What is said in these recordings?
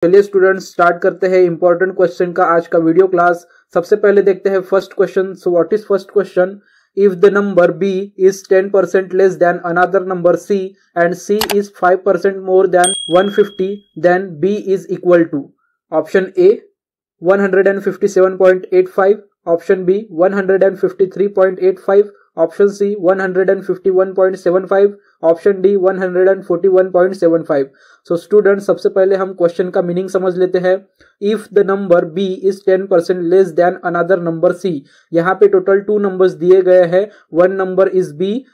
चलिए students start करते हैं इंपॉर्टेंट क्वेश्चन का आज का वीडियो क्लास। सबसे पहले देखते हैं first question. So what is first question? If the number b is 10% less than another number c and c is 5% more than 150, then b is equal to option A 157.85, option B 153.85, option C 151.75, option D 141.75। So student सबसे पहले हम question का meaning समझ लेते हैं। If the number B is 10% less than another number C, यहाँ पे total 2 numbers दिए गए हैं। One number is B,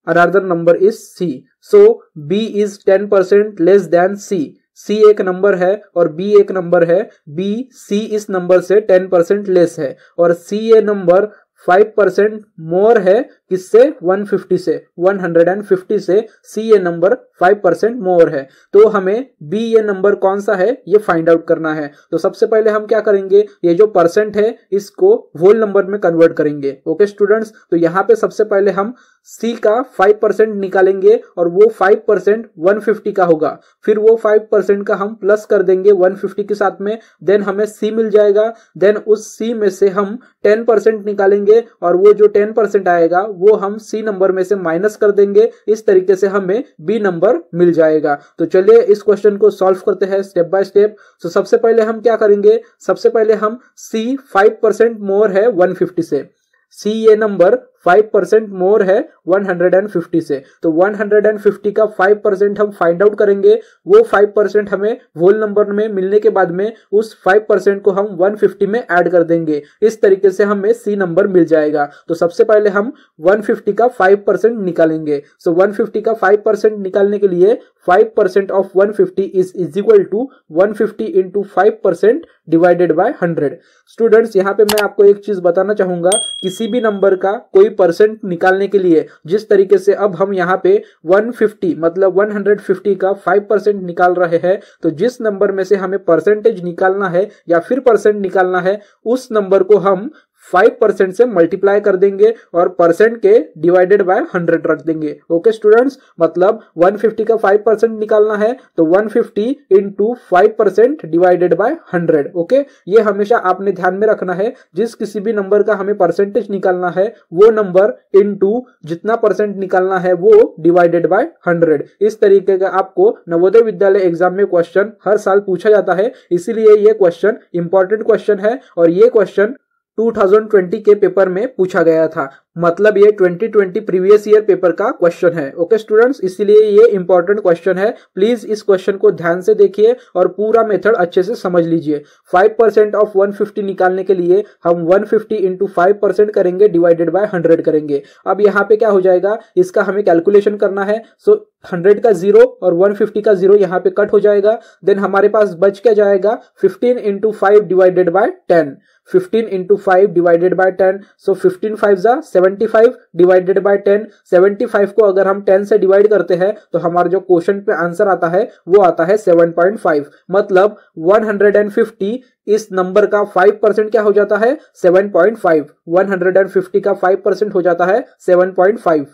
another number is C. So B is 10% less than C. C एक नंबर है और बी एक नंबर है। बी सी इस नंबर से 10% लेस है और सी ये नंबर 5% मोर है किससे? 150 से। 150 से सी ये नंबर 5% मोर है। तो हमें बी ये नंबर कौन सा है ये फाइंड आउट करना है। तो सबसे पहले हम क्या करेंगे, ये जो परसेंट है इसको होल नंबर में कन्वर्ट करेंगे। ओके स्टूडेंट्स, तो यहाँ पे सबसे पहले हम सी का 5% निकालेंगे और वो 5% 150 का होगा। फिर वो 5% का हम प्लस कर देंगे 150 के साथ में, देन हमें सी मिल जाएगा। देन उस सी में से हम 10% निकालेंगे और वो जो 10% आएगा वो हम सी नंबर में से माइनस कर देंगे। इस तरीके से हमें बी नंबर मिल जाएगा। तो चलिए इस क्वेश्चन को सॉल्व करते हैं स्टेप बाय स्टेप। तो सबसे पहले हम क्या करेंगे, सबसे पहले हम सी 5% मोर है 150 से। सी ये नंबर 5% मोर है 150 से। तो 150 का 5% हम फाइंड आउट करेंगे। वो 5% हमें होल नंबर में मिलने के बाद में उस 5% को हम 150 में ऐड कर देंगे। इस तरीके से हमें सी नंबर मिल जाएगा। तो सबसे पहले हम 150 का 5% निकालेंगे। सो 150 का 5% निकालने के लिए 5% of 150 is equal to 150 into 5% divided by 100। Students यहाँ पे मैं आपको एक चीज बताना चाहूंगा, किसी भी नंबर का कोई परसेंट निकालने के लिए जिस तरीके से अब हम यहाँ पे 150 मतलब 150 का 5% निकाल रहे हैं, तो जिस नंबर में से हमें परसेंटेज निकालना है या फिर परसेंट निकालना है उस नंबर को हम 5% से मल्टीप्लाई कर देंगे और परसेंट के डिवाइडेड बाय 100 रख देंगे। ओके स्टूडेंट्स, मतलब 150 का 5% निकालना है तो 150 इंटू 5% डिवाइडेड बाय 100। ओके, ये हमेशा आपने ध्यान में रखना है। जिस किसी भी नंबर का हमें परसेंटेज निकालना है वो नंबर इंटू जितना परसेंट निकालना है वो डिवाइडेड बाय 100। इस तरीके का आपको नवोदय विद्यालय एग्जाम में क्वेश्चन हर साल पूछा जाता है, इसीलिए ये क्वेश्चन इंपॉर्टेंट क्वेश्चन है और ये क्वेश्चन 2020 के पेपर में पूछा गया था। मतलब ये 2020 प्रीवियस ईयर पेपर का क्वेश्चन है। ओके स्टूडेंट्स, इसीलिए ये इंपॉर्टेंट क्वेश्चन है। प्लीज इस क्वेश्चन को ध्यान से देखिए और पूरा मेथड अच्छे से समझ लीजिए। 5% ऑफ 150 निकालने के लिए हम 150 इंटू 5% करेंगे डिवाइडेड बाय 100 करेंगे। अब यहाँ पे क्या हो जाएगा, इसका हमें कैलकुलेशन करना है। सो 100 का 0 और 150 का 0 यहाँ पे कट हो जाएगा। देन हमारे पास बच क्या जाएगा, 15 into 5 divided bye 10। 15 into 5 divided bye 10। सो 15 5 जा 75 डिवाइडेड बाय 10। 75 को अगर हम 10 से डिवाइड करते हैं तो हमारा जो क्वेश्चन पे आंसर आता है वो आता है 7.5। मतलब 150 इस नंबर का 5% क्या हो जाता है, 7.5। 150 का 5% हो जाता है 7.5।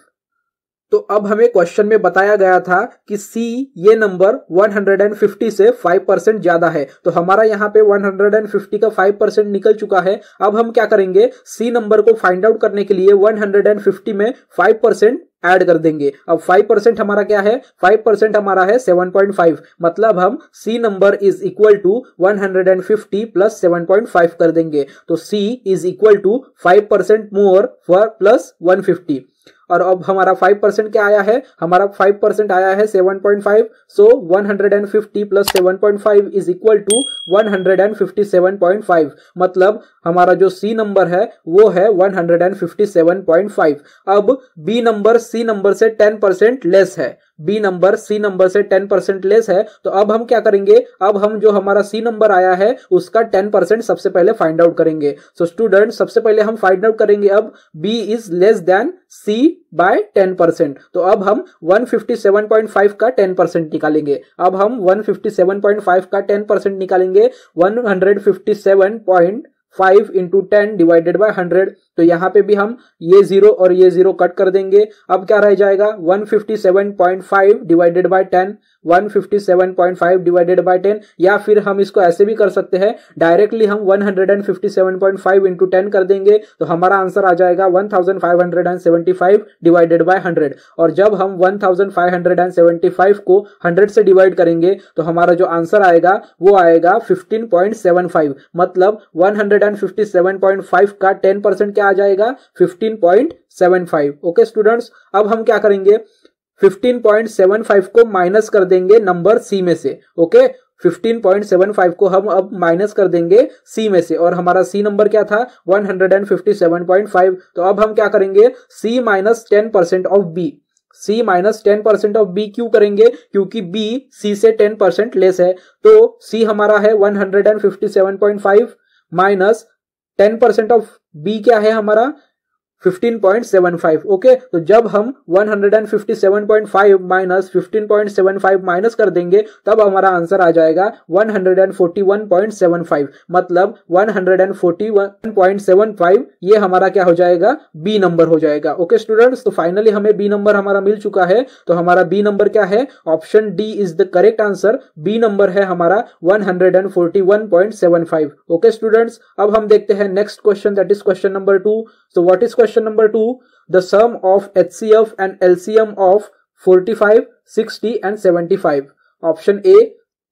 तो अब हमें क्वेश्चन में बताया गया था कि C ये नंबर 150 से 5% ज्यादा है। तो हमारा यहाँ पे 150 का 5% निकल चुका है। अब हम क्या करेंगे, C नंबर को फाइंड आउट करने के लिए 150 में 5% ऐड कर देंगे। अब 5% हमारा क्या है, 5% हमारा है 7.5। मतलब हम C number is equal to 150 plus 7.5 कर देंगे। तो C is equal to 5% more for plus 150। और अब हमारा 5% क्या आया है, हमारा 5% आया है 7.5। सो 150 प्लस 7.5 इज इक्वल टू 157.5। मतलब हमारा जो सी नंबर है वो है 157.5। अब बी नंबर सी नंबर से 10% लेस है। बी नंबर सी नंबर से 10% लेस है। तो अब हम क्या करेंगे, अब हम जो हमारा सी नंबर आया है उसका 10% सबसे पहले फाइंड आउट करेंगे। सो स्टूडेंट सबसे पहले हम फाइंड आउट करेंगे अब B is less than C by 10%। तो अब हम 157.5 का 10% निकालेंगे। अब हम 157.5 का 10% निकालेंगे। 157.5 इंटू 10 डिवाइडेड बाय 100। तो यहाँ पे भी हम ये 0 और ये 0 कट कर देंगे। अब क्या रह जाएगा, 157.5 डिवाइडेड बाय 10। 157.5 डिवाइडेड बाय 10, या फिर हम इसको ऐसे भी कर सकते हैं, डायरेक्टली हम 157.5 इंटू 10 कर देंगे तो हमारा आंसर आ जाएगा 1575 डिवाइडेड बाय 100। और जब हम 1575 को 100 से डिवाइड करेंगे तो हमारा जो आंसर आएगा वो आएगा 15.75, मतलब 157.5 का 10% क्या आ जाएगा, 15.75। ओके स्टूडेंट्स, अब हम क्या करेंगे, 15.75 को माइनस कर देंगे नंबर सी में से। ओके, 15.75 को हम अब माइनस कर देंगे सी में से, और हमारा सी नंबर क्या था, 157.5। तो अब हम क्या करेंगे, C minus 10% of B. C minus 10% of B क्यों करेंगे, क्योंकि बी सी से 10% लेस है। तो सी हमारा है 157.5 माइनस 10% ऑफ बी क्या है हमारा, 15.75। ओके, तो जब हम 157.5 माइनस 15.75 माइनस कर देंगे तब हमारा आंसर आ जाएगा 141.75, मतलब 141.75 ये हमारा क्या हो जाएगा, बी नंबर हो जाएगा। ओके स्टूडेंट्स, तो फाइनली हमें बी नंबर हमारा मिल चुका है। तो हमारा बी नंबर क्या है, option D is the correct answer. B number है हमारा 141.75। ओके स्टूडेंट्स, अब हम देखते हैं next question, that is question number 2। So what is question number 2? The sum of HCF and LCM of 45, 60 and 75. Option A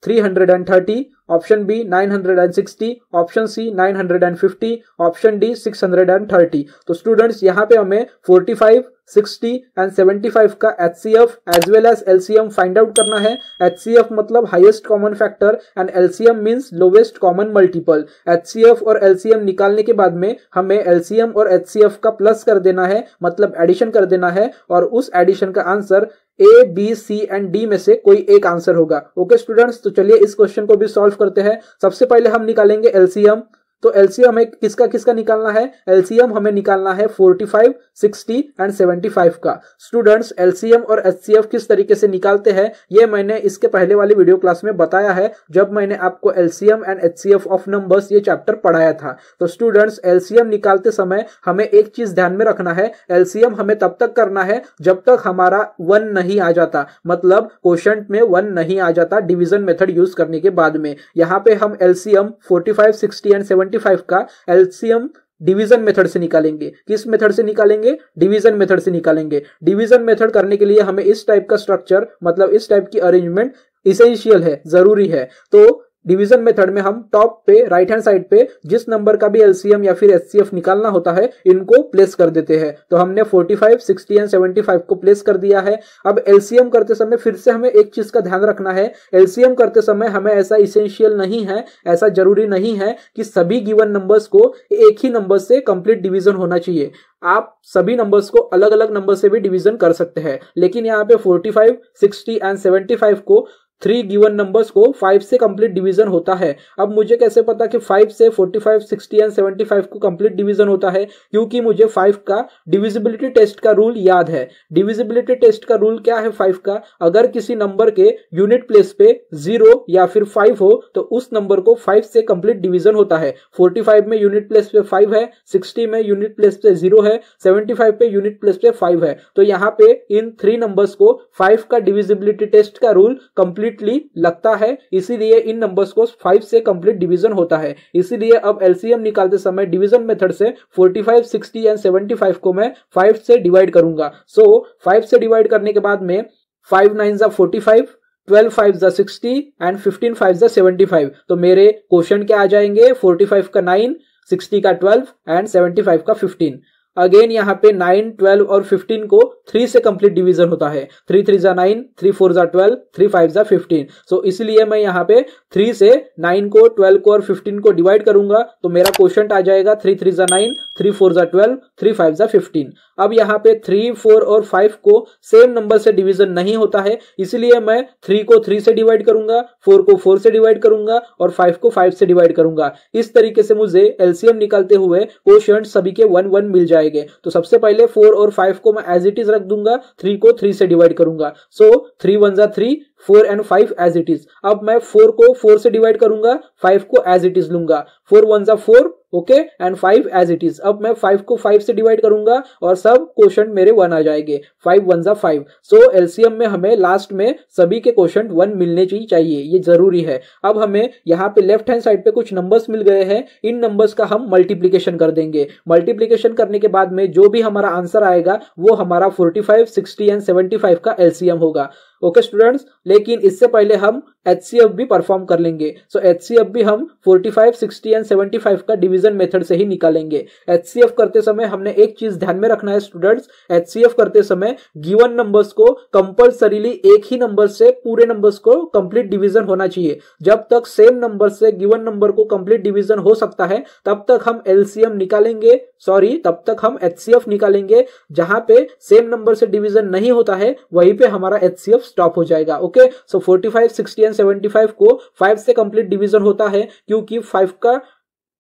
330, option B 960, option C 950, option D 630। तो students यहाँ पे हमें 45, 60 एंड 75 का HCF as well as LCM find out करना है। HCF मतलब highest common factor and LCM means lowest common multiple. HCF और LCM निकालने के बाद में हमें LCM और HCF का प्लस कर देना है, मतलब एडिशन कर देना है, और उस एडिशन का answer A, B, C and D में से कोई एक आंसर होगा। ओके स्टूडेंट्स, तो चलिए इस क्वेश्चन को भी सॉल्व करते हैं। सबसे पहले हम निकालेंगे LCM। तो LCM हमें किसका किसका निकालना है, LCM हमें निकालना है 45, 60 एंड 75 का। स्टूडेंट्स, LCM और HCF किस तरीके से निकालते हैं ये मैंने इसके पहले वाली वीडियो क्लास में बताया है, जब मैंने आपको LCM and HCF of numbers ये चैप्टर पढ़ाया था। तो स्टूडेंट्स, LCM निकालते समय हमें एक चीज ध्यान में रखना है, LCM हमें तब तक करना है जब तक हमारा 1 नहीं आ जाता, मतलब क्वोशंट में 1 नहीं आ जाता डिवीजन मेथड यूज करने के बाद में। यहाँ पे हम LCM 45, 60 एंड 75 का LCM डिवीजन मेथड से निकालेंगे। किस मेथड से निकालेंगे, डिवीजन मेथड से निकालेंगे। डिवीजन मेथड करने के लिए हमें इस टाइप का स्ट्रक्चर, मतलब इस टाइप की अरेंजमेंट इसेंशियल है, जरूरी है। तो डिवीजन मेथड में हम टॉप पे राइट हैंड साइड पे जिस नंबर का भी LCM या फिर HCF निकालना होता है इनको प्लेस कर देते हैं। तो हमने 45, 60 एंड 75 को प्लेस कर दिया है। अब LCM करते समय फिर से हमें एक चीज का ध्यान रखना है, LCM करते समय हमें ऐसा इसेंशियल नहीं है, ऐसा जरूरी नहीं है कि सभी गिवन नंबर्स को एक ही नंबर से कंप्लीट डिवीजन होना चाहिए। आप सभी नंबर्स को अलग अलग नंबर से भी डिवीजन कर सकते हैं, लेकिन यहाँ पे 45, 60 एंड 75 को 3 गिवन नंबर्स को 5 से कंप्लीट डिवीजन होता है। अब मुझे कैसे पता कि 5 से 45, 60 एंड 75 को कंप्लीट डिवीजन होता है, क्योंकि मुझे 5 का डिविजिबिलिटी टेस्ट का रूल याद है। डिविजिबिलिटी टेस्ट का रूल क्या है 5 का, अगर किसी नंबर के यूनिट प्लेस पे 0 या फिर 5 हो तो उस नंबर को 5 से कंप्लीट डिवीजन होता है। 45 में यूनिट प्लेस पे 5 है, 60 में यूनिट प्लेस पे 0 है, 75 पे यूनिट प्लेस पे 5 है। तो यहाँ पे इन 3 नंबर्स को 5 का डिविजिबिलिटी टेस्ट का रूल कंप्लीटली लगता है, इसीलिए इन नंबर्स को 5 से कंप्लीट डिवीजन होता है। इसीलिए अब LCM निकालते समय डिवीजन मेथड से 45, 60 एंड 75 को मैं 5 से डिवाइड करूंगा। सो 5 से डिवाइड करने के बाद में 5 9 जा 45, 12 5 जा 60 एंड 15 5 जा 75। तो मेरे क्वोशंट क्या आ जाएंगे, 45 का 9, 60 का 12 एंड 75 का 15। अगेन यहाँ पे 9, 12 और 15 को 3 से कंप्लीट डिवीजन होता है। 3 3 जा 9, 3 4 जा 12, 3 5 जा 15। सो इसलिए मैं यहाँ पे 3 से 9 को, 12 को और 15 को डिवाइड करूंगा तो मेरा क्वोशंट आ जाएगा 3 3 जा 9, 3 4 जा 12, 3 5 जा 15। अब यहाँ पे 3, 4 और 5 को सेम नंबर से डिवीजन नहीं होता है, इसलिए मैं 3 को 3 से डिवाइड करूंगा, 4 को 4 से डिवाइड करूंगा और 5 को 5 से डिवाइड करूंगा। इस तरीके से मुझे LCM निकालते हुए क्वोशंट सभी के 1 1 मिल जाएंगे। तो सबसे पहले 4 और 5 को मैं एज इट इज रख दूंगा, 3 को 3 से डिवाइड करूंगा। सो 3 1 जा 3, 4 एंड 5 एज इट इज। अब मैं 4 को 4 से डिवाइड करूंगा, 5 को एज इट इज लूंगा। 4 1 जा 4 okay and 5 as it is. अब मैं 5 को 5 से डिवाइड करूंगा और सब क्वोशंट मेरे 1 आ जाएंगे। 5 1 जा 5। सो एलसीएम में हमें लास्ट में सभी के क्वोशंट 1 मिलने चाहिए, ये जरूरी है। अब हमें यहाँ पे लेफ्ट हैंड साइड पे कुछ नंबर्स मिल गए हैं, इन नंबर्स का हम मल्टीप्लीकेशन कर देंगे। मल्टीप्लीकेशन करने के बाद में जो भी हमारा आंसर आएगा वो हमारा 45, 60 एंड 75 का एलसीएम होगा। ओके स्टूडेंट्स, लेकिन इससे पहले हम एचसीएफ भी परफॉर्म कर लेंगे। सो एचसीएफ भी हम 45, 60 एंड 75 का डिवीजन मेथड से ही निकालेंगे। एचसीएफ करते समय हमने एक चीज ध्यान में रखना है स्टूडेंट्स, एचसीएफ करते समय गिवन नंबर्स को कंपल्सरीली एक ही नंबर से पूरे नंबर्स को कंप्लीट डिवीजन होना चाहिए। जब तक सेम नंबर से गिवन नंबर को कंप्लीट डिवीजन हो सकता है तब तक हम एलसीएम निकालेंगे, तब तक हम एचसीएफ निकालेंगे। जहां पे सेम नंबर से डिवीजन नहीं होता है वहीं पे हमारा एचसीएफ स्टॉप हो जाएगा। ओके, सो 45, 60 एंड 75 को 5 से कंप्लीट डिवीजन होता है क्योंकि 5 का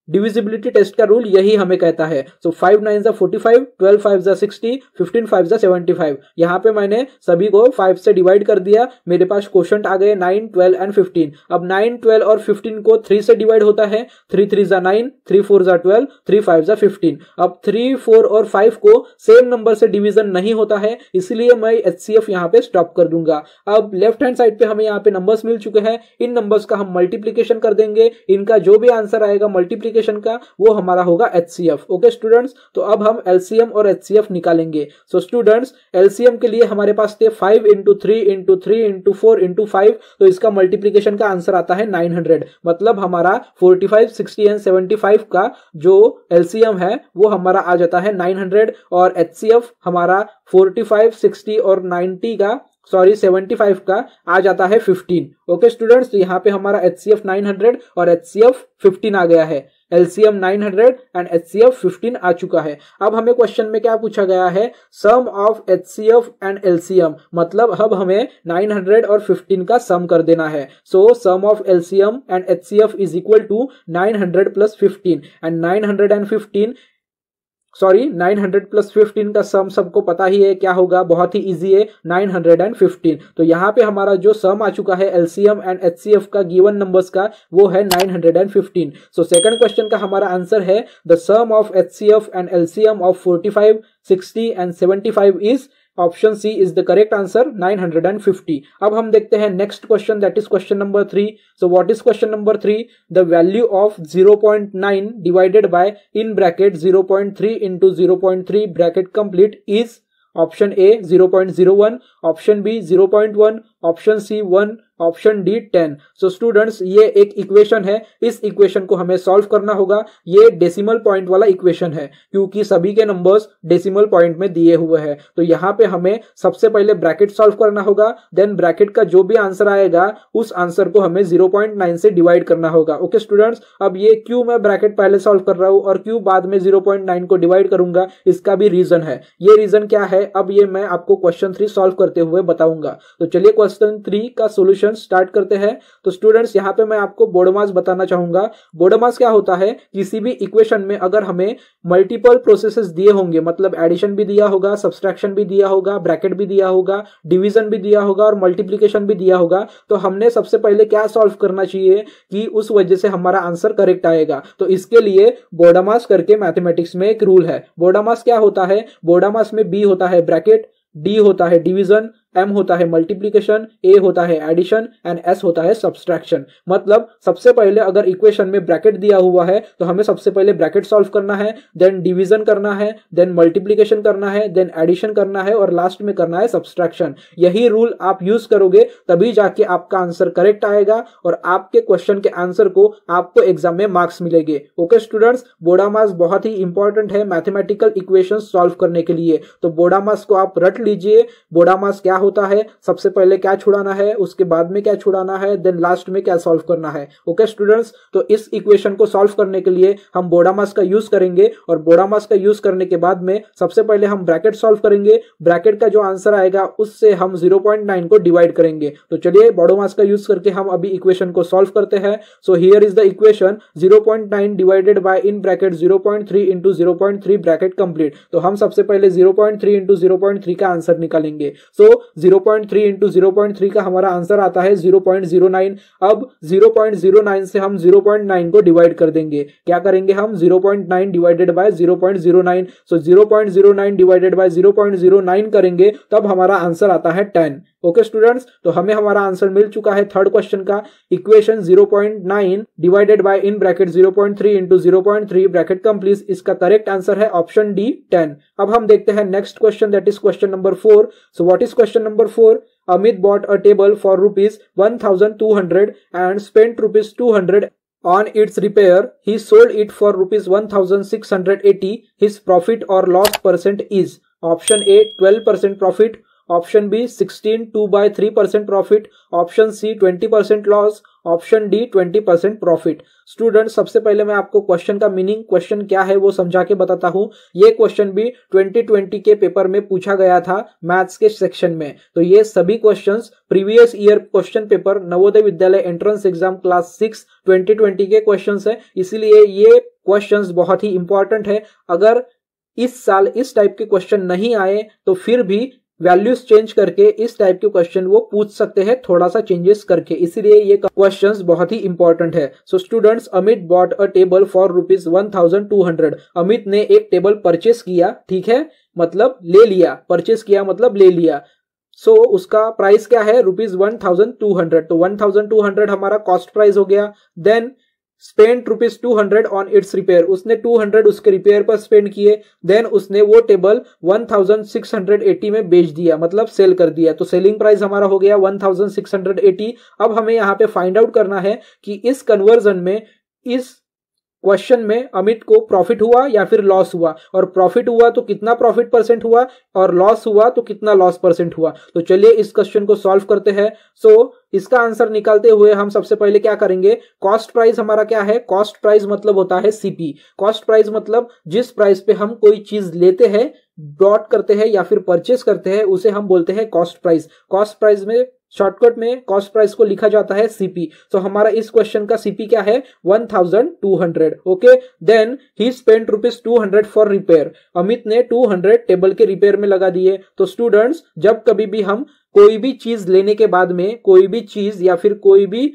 डिविजिबिलिटी टेस्ट का रूल यही हमें कहता है। सो 5 9 जा 45, 12 5 जा 60, 15 5 जा 75। यहाँ पे मैंने सभी को 5 से डिवाइड कर दिया, मेरे पास क्वोशंट आ गए 9, 12 एंड 15। अब 9, 12 और 15 को 3 से डिवाइड होता है, 3 3 जा 9, 3 4 जा 12, 3 5 जा 15। अब 3, 4 और 5 को सेम नंबर से डिवीजन नहीं होता है, इसलिए मैं एचसीएफ यहाँ पे स्टॉप कर दूंगा। अब लेफ्ट हैंड साइड पे हमें यहाँ पे नंबर्स मिल चुके हैं, इन नंबर्स का हम मल्टीप्लीकेशन कर देंगे। इनका जो भी आंसर आएगा मल्टीप्लीकेशन का वो हमारा होगा एचसीएफ। ओके स्टूडेंट्स, तो अब हम एलसीएम और एचसीएफ निकालेंगे। सो स्टूडेंट्स, एलसीएम के लिए हमारे पास थे 5 इंटू 3 इंटू 3 इंटू 4 इंटू 5, तो इसका मल्टीप्लीकेशन का आंसर आता है 900। मतलब हमारा 45, 60 एंड 75 का जो एलसीएम है वो हमारा आ जाता है 900 और एचसीएफ हमारा 45, 60 और 90 का 75 का आ जाता है 15। ओके स्टूडेंट्स, तो यहाँ पे हमारा एचसीएफ 900 और एचसीएफ 15 आ गया है। एलसीएम 900 एंड एचसीएफ 15 आ चुका है। अब हमें क्वेश्चन में क्या पूछा गया है, सम ऑफ एचसीएफ एंड एलसीएम, मतलब अब हमें 900 और 15 का सम कर देना है। So sum of LCM and HCF is equal to 900 plus 15 and 900 plus 15 का सम सबको पता ही है क्या होगा, बहुत ही इजी है, 915। तो यहाँ पे हमारा जो सम आ चुका है एलसीएम एंड एचसीएफ का गिवन नंबर्स का वो है 915। सो सेकंड क्वेश्चन का हमारा आंसर है the sum of HCF and LCM of 45, 60 and 75 is option C is the correct answer 950। अब हम देखते हैं next question, that is question number 3। So what is question number 3? The value of 0.9 divided by in bracket 0.3 into 0.3 bracket complete is option A 0.01, option B 0.1, option C 1, option D 10। So students, ये एक equation है, इस equation को हमें solve करना होगा। ये decimal point वाला इक्वेशन है क्योंकि सभी के नंबर्स डेसिमल पॉइंट में दिए हुए हैं। तो यहाँ पे हमें सबसे पहले ब्रैकेट सॉल्व करना होगा, देन ब्रैकेट का जो भी आंसर आएगा उस आंसर को हमें 0.9 से डिवाइड करना होगा। ओके स्टूडेंट्स, अब ये क्यों मैं ब्रैकेट पहले सॉल्व कर रहा हूं और क्यों बाद में 0.9 को डिवाइड करूंगा, इसका भी रीजन है। ये रीजन क्या है अब ये मैं आपको क्वेश्चन 3 सॉल्व करते हुए बताऊंगा। तो चलिए क्वेश्चन 3 का सोल्यूशन स्टार्ट करते हैं। तो स्टूडेंट्स, यहाँ पे मैं आपको बोडोमास बताना चाहूंगा। बोडोमास क्या होता है, किसी भी इक्वेशन में अगर हमें मल्टीपल प्रोसेसेस दिए होंगे, मतलब एडिशन भी दिया होगा, सब्सट्रैक्शन भी दिया होगा, ब्रैकेट भी दिया होगा, डिवीजन भी दिया होगा और मल्टीप्लीकेशन भी दिया होगा, तो हमने सबसे पहले क्या सॉल्व करना चाहिए कि उस वजह से हमारा आंसर करेक्ट आएगा। तो इसके लिए बोडोमास करके मैथमेटिक्स में एक रूल है। बोडोमास क्या होता है, बोडोमास में बी होता है ब्रैकेट, डी होता है डिवीजन, एम होता है मल्टीप्लीकेशन, ए होता है एडिशन एंड एस होता है सब्सट्रैक्शन। मतलब सबसे पहले अगर इक्वेशन में ब्रैकेट दिया हुआ है तो हमें सबसे पहले ब्रैकेट सॉल्व करना है, देन डिवीजन करना है, देन मल्टीप्लीकेशन करना है, देन एडिशन करना है और लास्ट में करना है सब्सट्रैक्शन। यही रूल आप यूज करोगे तभी जाके आपका आंसर करेक्ट आएगा और आपके क्वेश्चन के आंसर को आपको एग्जाम में मार्क्स मिलेंगे। ओके स्टूडेंट्स, बोडोमास बहुत ही इंपॉर्टेंट है मैथमेटिकल इक्वेशन सॉल्व करने के लिए, तो बोडोमास को आप रट लीजिए। बोडोमास क्या होता है, सबसे पहले क्या छुड़ाना है, उसके बाद में क्या छुड़ाना है, देन लास्ट में क्या सॉल्व करना है। ओके स्टूडेंट्स, तो इस इक्वेशन को सॉल्व करने के लिए हम बोडोमास का यूज करेंगे और बोडोमास का यूज करने के बाद में सबसे पहले हम ब्रैकेट सॉल्व करेंगे। ब्रैकेट का जो आंसर आएगा उससे हम 0.9 को डिवाइड करेंगे। तो चलिए बोडोमास का यूज करके हम अभी इक्वेशन को सॉल्व करते हैं। So here is the equation 0.9 divided by in bracket 0.3 into 0.3 bracket complete. तो हम सबसे पहले 0.3 इंटू 0.3 का आंसर निकालेंगे। सो 0.3 इंटू 0.3 का हमारा आंसर आता है 0.09। अब 0.09 से हम 0.9 को डिवाइड कर देंगे। क्या करेंगे हम? 0.9 divided bye 0.09। So 0.09 divided by 0.09 करेंगे तब हमारा आंसर आता है 10। ओके स्टूडेंट्स, तो हमें हमारा आंसर मिल चुका है थर्ड क्वेश्चन का। Equation 0.9 divided by in bracket 0.3 into 0.3 bracket complete, इसका करेक्ट आंसर है ऑप्शन डी 10। अब हम देखते हैं next question, that is question number 4। So what is question number 4? Amit bought a table for rupees 1200 and spent rupees 200 on its repair. He sold it for rupees 1680. His profit or loss percent is option A 12% profit, option B 16/3% profit, option C 20% loss, option D 20% profit. Student, सबसे पहले मैं आपको question का meaning, question क्या है वो समझा के बताता हूं। ये क्वेश्चन भी 2020 के पेपर में पूछा गया था मैथ्स के सेक्शन में। तो ये सभी questions previous year question paper Navodaya Vidyalaya entrance exam class 6 2020 के क्वेश्चंस है, इसीलिए ये क्वेश्चंस बहुत ही इंपॉर्टेंट है। अगर इस साल इस टाइप के क्वेश्चन नहीं आए तो फिर भी वैल्यूज चेंज करके इस टाइप के क्वेश्चन वो पूछ सकते हैं, थोड़ा सा चेंजेस करके, इसीलिए ये क्वेश्चंस बहुत ही इंपॉर्टेंट है। So students, Amit bought a table for rupees 1200। Amit ने एक टेबल परचेस किया, ठीक है, मतलब ले लिया, परचेस किया मतलब ले लिया। सो उसका प्राइस क्या है? रुपीज 1200। तो 1200 हमारा कॉस्ट प्राइस हो गया। Then spend rupees 200 on its repair, उसने 200 उसके रिपेयर पर स्पेंड किए। देन उसने वो टेबल 1680 में बेच दिया, मतलब सेल कर दिया। तो सेलिंग प्राइस हमारा हो गया 1680। अब हमें यहाँ पे फाइंड आउट करना है कि इस कन्वर्जन में, इस क्वेश्चन में अमित को प्रॉफिट हुआ या फिर लॉस हुआ, और प्रॉफिट हुआ तो कितना प्रॉफिट परसेंट हुआ, और लॉस हुआ तो कितना लॉस परसेंट हुआ। तो चलिए इस क्वेश्चन को सॉल्व करते हैं। सो इसका आंसर निकालते हुए हम सबसे पहले क्या करेंगे? कॉस्ट प्राइस हमारा क्या है? कॉस्ट प्राइस मतलब होता है सीपी। कॉस्ट प्राइस मतलब जिस प्राइस पे हम कोई चीज लेते हैं, ब्रॉट करते हैं या फिर परचेस करते हैं, उसे हम बोलते हैं कॉस्ट प्राइस। कॉस्ट प्राइस में शॉर्टकट में कॉस्ट प्राइस को लिखा जाता है सीपी। तो हमारा इस क्वेश्चन का सीपी क्या है? 1200। Okay, then he spent rupees 200 for repair. Amit ने 200 टेबल के रिपेयर में लगा दिए। तो स्टूडेंट्स, जब कभी भी हम कोई भी चीज लेने के बाद में, कोई भी चीज या फिर कोई भी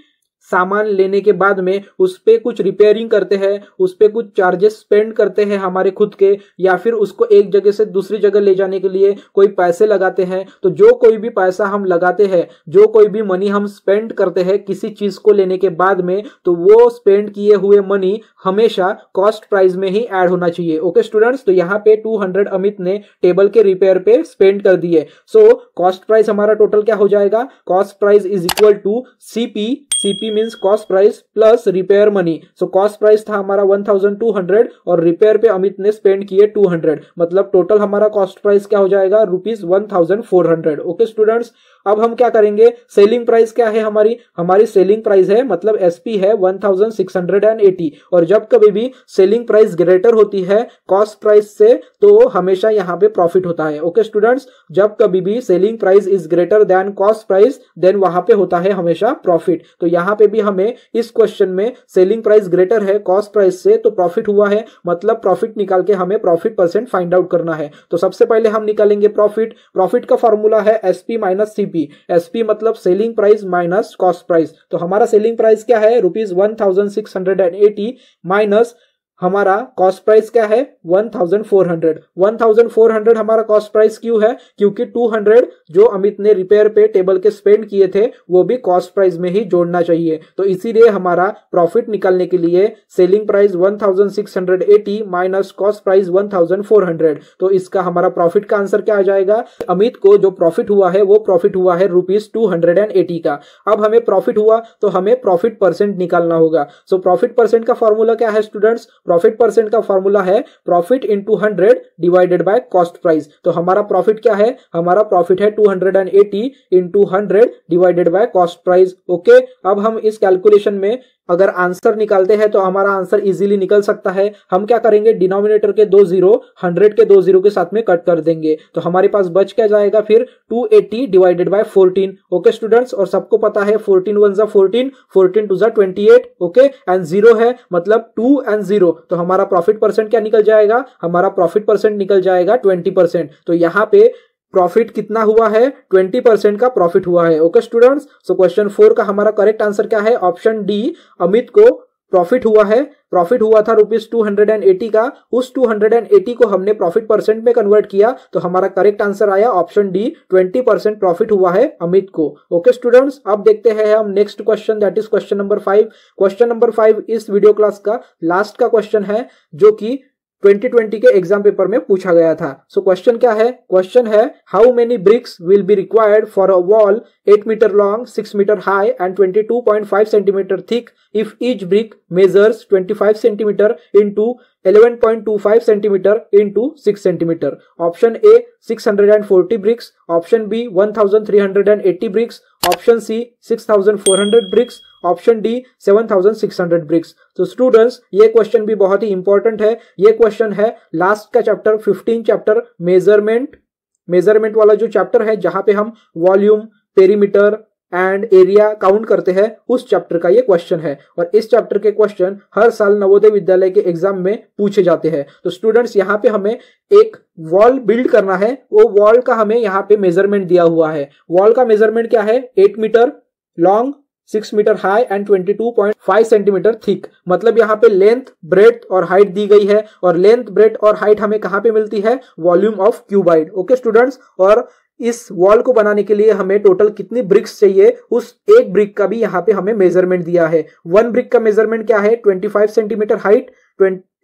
सामान लेने के बाद में उस पे कुछ रिपेयरिंग करते हैं, उस पे कुछ चार्जेस स्पेंड करते हैं हमारे खुद के, या फिर उसको एक जगह से दूसरी जगह ले जाने के लिए कोई पैसे लगाते हैं। तो जो कोई भी पैसा हम लगाते हैं, जो कोई भी मनी हम स्पेंड करते हैं किसी चीज को लेने के बाद में, तो वो स्पेंड किए हुए मनी हमेशा कॉस्ट प्राइस में ही ऐड होना चाहिए। ओके स्टूडेंट्स, तो यहाँ पे 200 अमित ने टेबल के रिपेयर पे स्पेंड कर दिए। सो कॉस्ट प्राइस हमारा टोटल क्या हो जाएगा? Cost price is equal to CP. CP means cost price plus repair money. So cost price था हमारा 1200 और रिपेयर पे अमित ने स्पेंड किए 200, मतलब टोटल हमारा कॉस्ट प्राइस क्या हो जाएगा? रुपीज 1400। ओके स्टूडेंट्स, अब हम क्या करेंगे? सेलिंग प्राइस क्या है हमारी? हमारी सेलिंग प्राइस है, मतलब एसपी है 1680। और जब कभी भी सेलिंग प्राइस ग्रेटर होती है कॉस्ट प्राइस से, तो हमेशा यहाँ पे प्रॉफिट होता है। ओके स्टूडेंट्स, जब कभी भी selling price is greater than cost price, then वहां पे होता है हमेशा प्रॉफिट। तो यहाँ पे भी हमें इस क्वेश्चन में सेलिंग प्राइस ग्रेटर है कॉस्ट प्राइस से, तो प्रॉफिट हुआ है, मतलब प्रॉफिट निकाल के हमें प्रॉफिट परसेंट फाइंड आउट करना है। तो सबसे पहले हम निकालेंगे प्रॉफिट। प्रॉफिट का फॉर्मूला है एसपी माइनस सीपी। एसपी मतलब selling price minus cost price. तो हमारा सेलिंग प्राइस क्या है? रुपीज 1680 माइनस हमारा कॉस्ट प्राइस क्या है? 1400। 1400 हमारा कॉस्ट प्राइस क्यों है? क्योंकि 200 जो अमित ने रिपेयर पे टेबल के स्पेंड किए थे वो भी कॉस्ट प्राइस में ही जोड़ना चाहिए। तो इसीलिए हमारा प्रॉफिट निकालने के लिए selling price 1680 minus cost price 1400। तो इसका हमारा प्रॉफिट का आंसर क्या आ जाएगा? अमित को जो प्रॉफिट हुआ है वो प्रॉफिट हुआ है रुपीज 280 का। अब हमें प्रॉफिट हुआ तो हमें प्रॉफिट परसेंट निकालना होगा। सो प्रॉफिट परसेंट का फॉर्मूला क्या है स्टूडेंट्स? प्रॉफिट परसेंट का फॉर्मूला है profit into 100 divided by cost price. तो हमारा प्रॉफिट क्या है? हमारा प्रॉफिट है 280 into 100 divided by cost price. Okay, अब हम इस कैलकुलेशन में अगर आंसर निकालते हैं तो हमारा आंसर इजीली निकल सकता है। हम क्या करेंगे? डिनोमिनेटर के 2 जीरो 100 के 2 जीरो के साथ में कट कर देंगे, तो हमारे पास बच क्या जाएगा फिर? 280 डिवाइडेड बाय 14। ओके स्टूडेंट्स, और सबको पता है 14 1 जा 14, 14 2 जा 28। ओके, एंड 0 है मतलब 2 एंड 0। तो हमारा प्रॉफिट परसेंट क्या निकल जाएगा? हमारा प्रॉफिट परसेंट निकल जाएगा 20%। तो यहाँ पे प्रॉफिट कितना हुआ है, 20% का प्रॉफिट हुआ है। ओके स्टूडेंट्स, सो क्वेश्चन 4 का हमारा करेक्ट आंसर क्या है, ऑप्शन डी, अमित को प्रॉफिट हुआ है। प्रॉफिट हुआ था ₹280 का, उस 280 को हमने प्रॉफिट परसेंट में कन्वर्ट किया, तो हमारा करेक्ट आंसर आया ऑप्शन डी, 20% प्रॉफिट हुआ है अमित को। ओके स्टूडेंट्स, अब देखते हैं हम next question, that is question number 5। Question number 5 इस वीडियो क्लास का लास्ट का क्वेश्चन है, जो कि 2020 के एग्जाम पेपर में पूछा गया था। सो क्वेश्चन क्या है, क्वेश्चन है how many bricks will be required for a wall 8 metre long, 6 metre high and 22.5 centimetre thick if each brick measures 25 centimeter into 11.25 centimeter into 6 centimeter. Option A 640 bricks, option B 1380 bricks, option C 6400 bricks, option D 7600 bricks. तो students, ये question भी बहुत ही important है। ये question है last का chapter 15 chapter measurement वाला जो चैप्टर है, जहां पे हम volume, perimeter and area count करते हैं, उस चैप्टर का ये क्वेश्चन है। और इस चैप्टर के क्वेश्चन हर साल नवोदय विद्यालय के एग्जाम में पूछे जाते हैं। तो स्टूडेंट्स, यहाँ पे हमें एक वॉल बिल्ड करना है, वो वॉल का हमें यहाँ पे मेजरमेंट दिया हुआ है। वॉल का मेजरमेंट क्या है, 8 metre long, 6 metre high and 22.5 centimetre thick. मतलब यहाँ पे लेंथ, ब्रेड्थ और हाइट दी गई है, और लेंथ, ब्रेड्थ और हाइट हमें कहाँ पे मिलती है, volume of cuboid. Okay students, और इस वॉल को बनाने के लिए हमें टोटल कितनी ब्रिक्स चाहिए, उस एक ब्रिक का भी यहाँ पे हमें मेजरमेंट दिया है। 1 ब्रिक का मेजरमेंट क्या है, 25 centimetre height,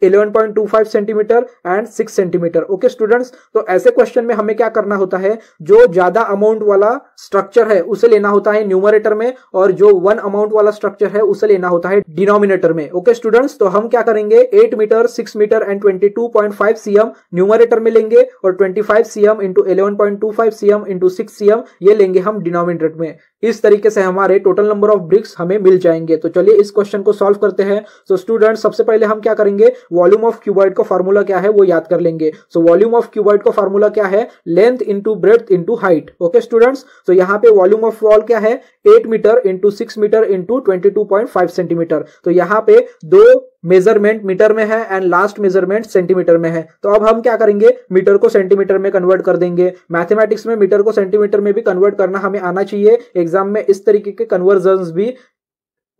11.25 centimetre and 6 centimetre. Okay students, तो ऐसे क्वेश्चन में हमें क्या करना होता है, जो ज्यादा अमाउंट वाला स्ट्रक्चर है उसे लेना होता है न्यूमरेटर में, और जो 1 अमाउंट वाला स्ट्रक्चर है उसे लेना होता है डिनोमिनेटर में। ओके स्टूडेंट्स, तो हम क्या करेंगे, 8 metre, 6 metre and 22.5 cm numerator में लेंगे, और 25 cm into 11.25 cm into 6 cm ये लेंगे हम डिनोमिनेटर में। इस तरीके से हमारे टोटल नंबर ऑफ ब्रिक्स हमें मिल जाएंगे। तो चलिए इस क्वेश्चन को सॉल्व करते हैं। सो स्टूडेंट्स, सबसे पहले हम क्या करेंगे, वॉल्यूम ऑफ क्यूबॉइड का फार्मूला क्या है वो याद कर लेंगे। सो वॉल्यूम ऑफ क्यूबॉइड का फार्मूला क्या है, length into breadth into height. Okay students, तो यहाँ पे वॉल्यूम ऑफ वॉल क्या है, 8 metre into 6 metre into 22.5 centimetre. तो यहाँ पे दो मेजरमेंट मीटर में है एंड लास्ट मेजरमेंट सेंटीमीटर में है। तो अब हम क्या करेंगे, मीटर को सेंटीमीटर में कन्वर्ट कर देंगे। मैथमेटिक्स में मीटर को सेंटीमीटर में भी कन्वर्ट करना हमें आना चाहिए। एग्जाम में इस तरीके के कन्वर्जन्स भी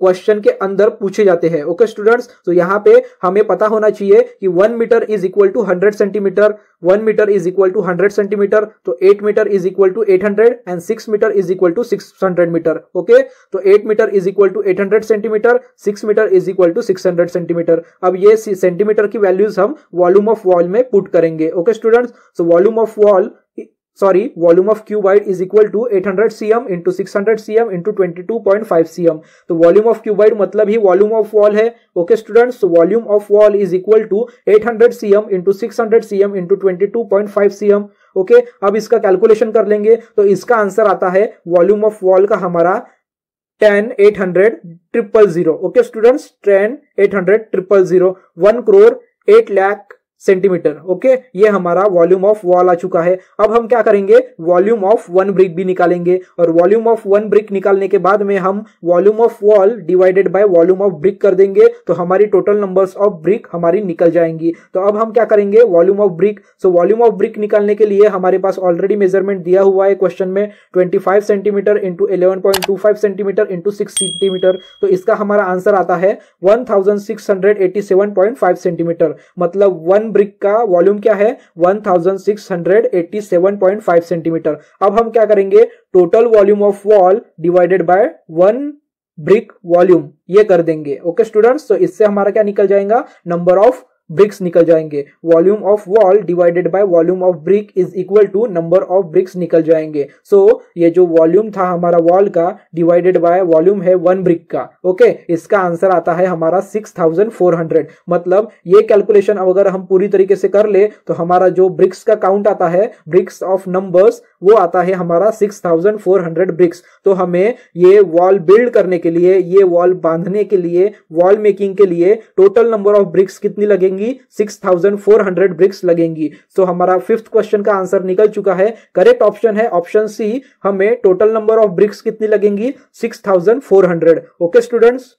क्वेश्चन के अंदर पूछे जाते हैं। ओके स्टूडेंट्स, तो यहाँ पे हमें पता होना चाहिए कि 1 metre is equal to 100 centimetre, 1 metre is equal to 100 centimetre, तो 8 metre is equal to 800 and 6 metre is equal to 600 metre. Okay, तो 8 metre is equal to 800 centimetre, 6 metre is equal to 600 centimetre. अब ये centimetre की values हम volume of wall में put करेंगे। Okay students, so volume of cuboid is equal to 800 cm into 600 cm into 22.5 cm। तो volume of cuboid मतलब ही volume of wall है। ओके स्टूडेंट्स, तो volume of wall is equal to 800 cm into 600 cm into 22.5 cm। Okay, अब इसका calculation कर लेंगे, तो इसका आंसर आता है वॉल्यूम ऑफ वॉल का हमारा 10,800,000। Okay students, 10,800,000, 1 crore 8 lakh centimetre. Okay, ये हमारा वॉल्यूम ऑफ वॉल आ चुका है। अब हम क्या करेंगे, वॉल्यूम ऑफ 1 ब्रिक भी निकालेंगे, और वॉल्यूम ऑफ 1 ब्रिक निकालने के बाद में हम volume of wall divided by volume of brick कर देंगे, तो हमारी टोटल नंबर्स ऑफ ब्रिक हमारी निकल जाएंगी। तो अब हम क्या करेंगे, volume of brick, so volume of brick निकालने के लिए हमारे पास ऑलरेडी मेजरमेंट दिया हुआ है क्वेश्चन में, 25 centimetre into 11.25 centimetre into 6 centimetre. तो इसका हमारा आंसर आता है 1687.5 सेंटीमीटर। मतलब 1 ब्रिक का वॉल्यूम क्या है, 1687.5 सेंटीमीटर। अब हम क्या करेंगे, total volume of wall divided bye 1 brick volume ये कर देंगे। ओके स्टूडेंट्स, तो इससे हमारा क्या निकल जाएगा, नंबर ऑफ ब्रिक्स निकल जाएंगे। Volume of wall divided by volume of brick is equal to number of bricks निकल जाएंगे। सो ये जो वॉल्यूम था हमारा वॉल का डिवाइडेड बाय वॉल्यूम है 1 ब्रिक का। ओके, इसका आंसर आता है हमारा 6400। मतलब ये कैलकुलेशन अगर हम पूरी तरीके से कर ले तो हमारा जो ब्रिक्स का काउंट आता है, ब्रिक्स ऑफ नंबर्स, वो आता है हमारा 6400 ब्रिक्स। तो हमें ये वॉल बिल्ड करने के लिए, ये वॉल बांधने के लिए, वॉल मेकिंग के लिए टोटल नंबर ऑफ ब्रिक्स कितनी लगेंगी, 6400 ब्रिक्स लगेंगी। सो हमारा 5th क्वेश्चन का आंसर निकल चुका है। करेक्ट ऑप्शन है ऑप्शन सी, हमें टोटल नंबर ऑफ ब्रिक्स कितनी लगेंगी, 6400। Okay students.